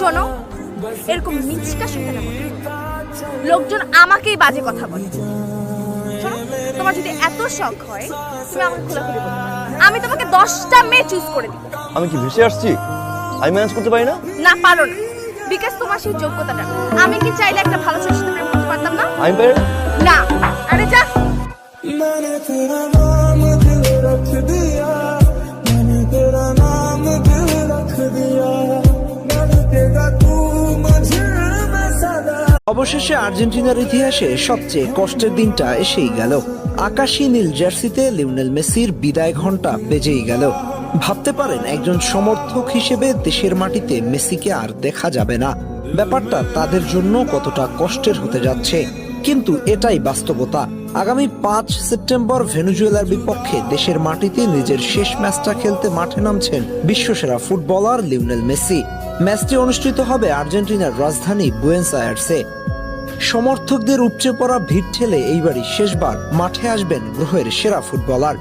শোনো, এরকম মিচকা শয়তানের মতো লোকজন আমাকেই বাজে কথা বলে। শোনো, তোমার যদি এত শখ হয় তুমি আমাকে খোলাখুলি বলতে পারো, আমি তোমাকে 10টা মেয়ে চুজ করে দিব। আমি কি ভেসে আসছি? আমি ম্যানেজ করতে পারি না? না, পারো না, বিকজ তোমার সেই যোগ্যতাটা। আমি কি চাইলে একটা ভালো ছেলের সাথে প্রেম করতে পারতাম না? আমি পারি না? না। আরে যা। मैंने तेरा नाम दिल रख दिया, मैंने तेरा नाम दिल रख दिया, मैंने तेरा तू मुझे मैं सदा। অবশেষে আর্জেন্টিনার ইতিহাসে সবচেয়ে কষ্টের দিনটা এসেই গেল। আকাশী নীল জার্সিতে লিওনেল মেসির বিদায় ঘণ্টা বেজেই গেল। ভাবতে পারেন একজন সমর্থক হিসেবে দেশের মাটিতে মেসিকে আর দেখা যাবে না। ব্যাপারটা তাদের জন্য কতটা কষ্টের হতে যাচ্ছে, কিন্তু এটাই বাস্তবতা। আগামী 5 সেপ্টেম্বর ভেনেজুয়েলার বিপক্ষে দেশের মাটিতে নিজের শেষ ম্যাচটা খেলতে মাঠে নামছেন বিশ্বসেরা ফুটবলার লিওনেল মেসি। ম্যাচটি অনুষ্ঠিত হবে আর্জেন্টিনার রাজধানী বুয়েনোস আয়ার্সে। সমর্থকদের উপচে পড়া ভিড় ঠেলে এইবারই শেষবার মাঠে আসবেন গ্রহের সেরা ফুটবলার।